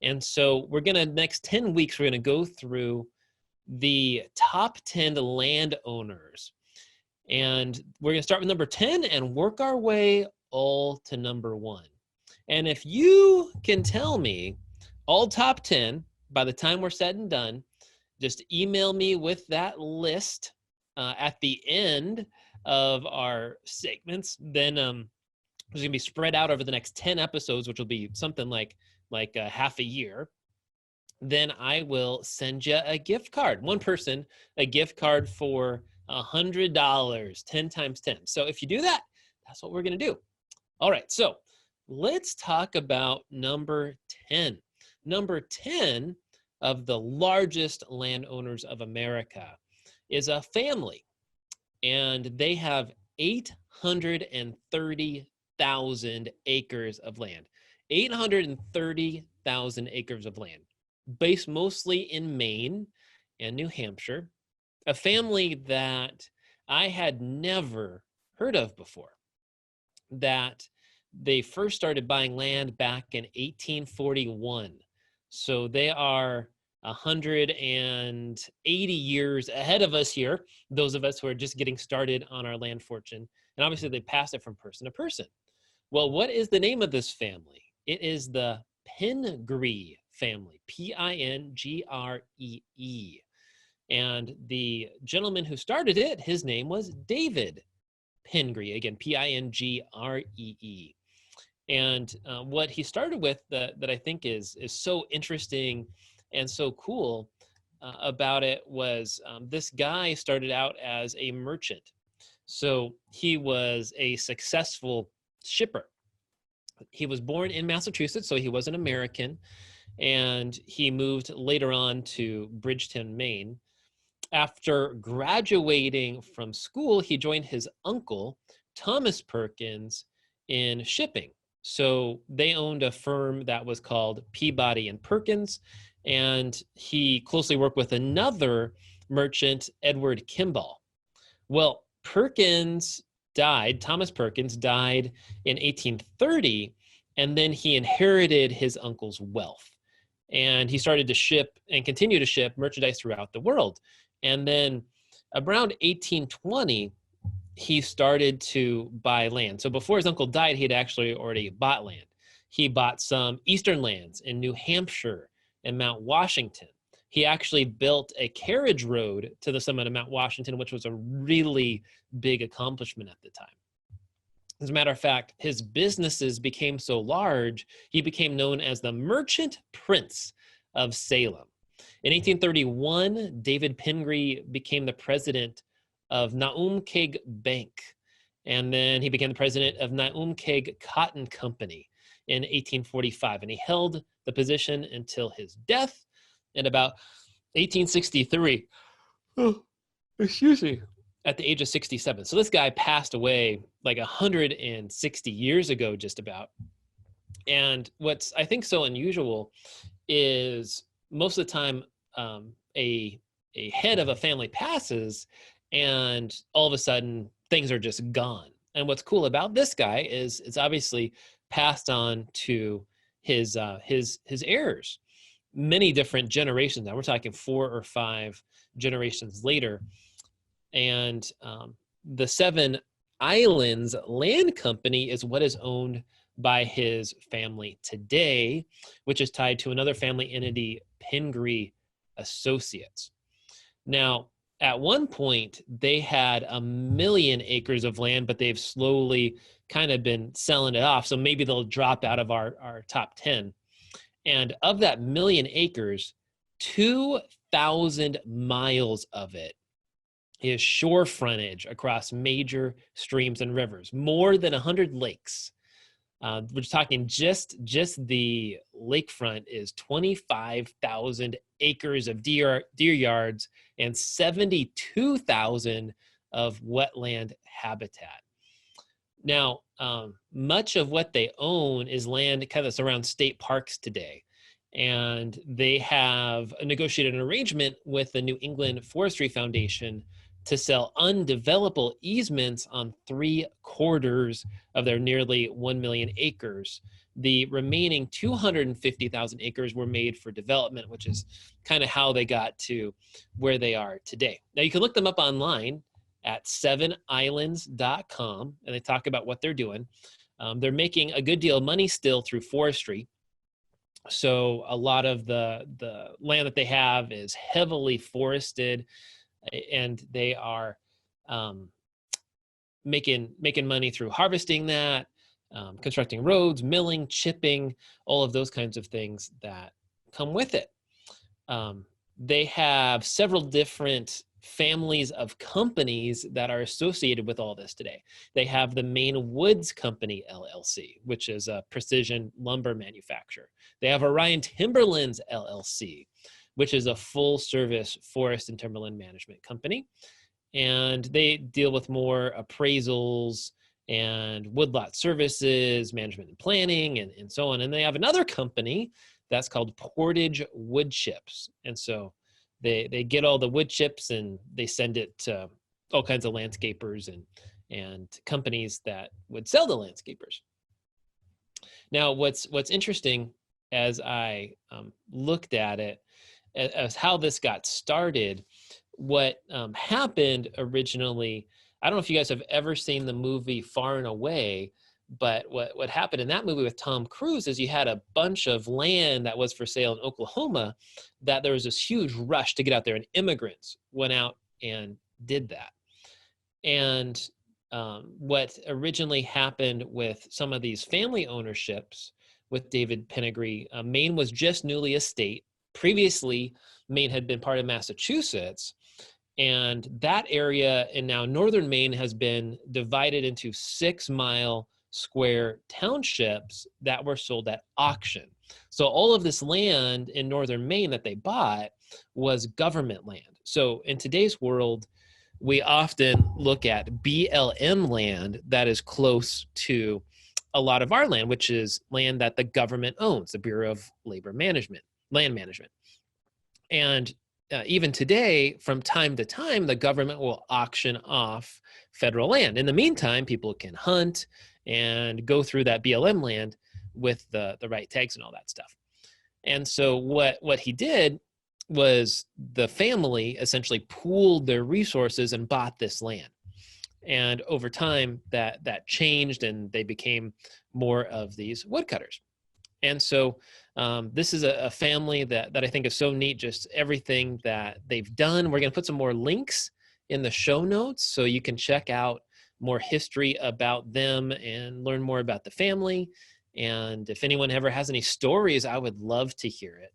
And so we're going to, next 10 weeks, we're going to go through the top 10 landowners. And we're going to start with number 10 and work our way all to number 1. And if you can tell me all top 10 by the time we're said and done, just email me with that list at the end of our segments. Then it's going to be spread out over the next 10 episodes, which will be something like half a year. Then I will send you a gift card. One person, a gift card for $100, 10 times 10. So if you do that, that's what we're going to do. All right, so let's talk about number 10. Number 10 of the largest landowners of America is a family, and they have 830,000 acres of land. 830,000 acres of land, based mostly in Maine and New Hampshire. A family that I had never heard of before, that they first started buying land back in 1841. So they are 180 years ahead of us here, those of us who are just getting started on our land fortune. And obviously they pass it from person to person. Well, what is the name of this family? It is the Pingree family, Pingree. And the gentleman who started it, his name was David Pingree, again, Pingree. And what he started with that I think is so interesting and so cool about it was this guy started out as a merchant. So he was a successful shipper. He was born in Massachusetts, so he was an American, and he moved later on to Bridgeton, Maine. After graduating from school, he joined his uncle, Thomas Perkins, in shipping. So they owned a firm that was called Peabody and Perkins, and he closely worked with another merchant, Edward Kimball. Well, Thomas Perkins died in 1830, and then he inherited his uncle's wealth. And he started to ship and continue to ship merchandise throughout the world. And then around 1820, he started to buy land. So before his uncle died, he had actually already bought land. He bought some eastern lands in New Hampshire and Mount Washington. He actually built a carriage road to the summit of Mount Washington, which was a really big accomplishment at the time. As a matter of fact, his businesses became so large, he became known as the Merchant Prince of Salem. In 1831, David Pingree became the president of Naumkeag Bank, and then he became the president of Naumkeag Cotton Company in 1845, and he held the position until his death in about 1863. At the age of 67. So this guy passed away like 160 years ago, just about. And what's, I think, so unusual is most of the time a head of a family passes and all of a sudden things are just gone. And what's cool about this guy is it's obviously passed on to his heirs, many different generations. Now we're talking 4 or 5 generations later. And the Seven Islands Land Company is what is owned by his family today, which is tied to another family entity, Pingree Associates. Now, at one point, they had 1 million acres of land, but they've slowly kind of been selling it off. So maybe they'll drop out of our top 10. And of that 1 million acres, 2,000 miles of it is shore frontage across major streams and rivers, more than 100 lakes. We're talking just the lakefront is 25,000 acres of deer yards and 72,000 of wetland habitat. Now, much of what they own is land kind of around state parks today. And they have negotiated an arrangement with the New England Forestry Foundation to sell undevelopable easements on 3/4 of their nearly 1 million acres The remaining 250,000 acres were made for development, which is kind of how they got to where they are today. Now, you can look them up online at sevenislands.com, and they talk about what they're doing. They're making a good deal of money still through forestry. So a lot of the land that they have is heavily forested, and they are making money through harvesting that, constructing roads, milling, chipping, all of those kinds of things that come with it. They have several different families of companies that are associated with all this today. They have the Maine Woods Company, LLC, which is a precision lumber manufacturer. They have Orion Timberlands, LLC, which is a full-service forest and timberland management company. And they deal with more appraisals and woodlot services, management and planning, and so on. And they have another company that's called Portage Wood Chips. And so they get all the wood chips and they send it to all kinds of landscapers and companies that would sell to landscapers. Now, what's interesting as I looked at it, as how this got started, what happened originally, I don't know if you guys have ever seen the movie Far and Away, but what happened in that movie with Tom Cruise is you had a bunch of land that was for sale in Oklahoma, that there was this huge rush to get out there, and immigrants went out and did that. And what originally happened with some of these family ownerships with David Pingree, Maine was just newly a state. Previously, Maine had been part of Massachusetts, and that area in now northern Maine has been divided into 6-mile square townships that were sold at auction. So all of this land in northern Maine that they bought was government land. So in today's world, we often look at BLM land that is close to a lot of our land, which is land that the government owns, the Bureau of Labor Management, Land Management. And even today, from time to time, the government will auction off federal land. In the meantime, people can hunt and go through that BLM land with the right tags and all that stuff. And so what he did was the family essentially pooled their resources and bought this land. And over time, that changed, and they became more of these woodcutters. And so this is a family that I think is so neat, just everything that they've done. We're going to put some more links in the show notes so you can check out more history about them and learn more about the family. And if anyone ever has any stories, I would love to hear it.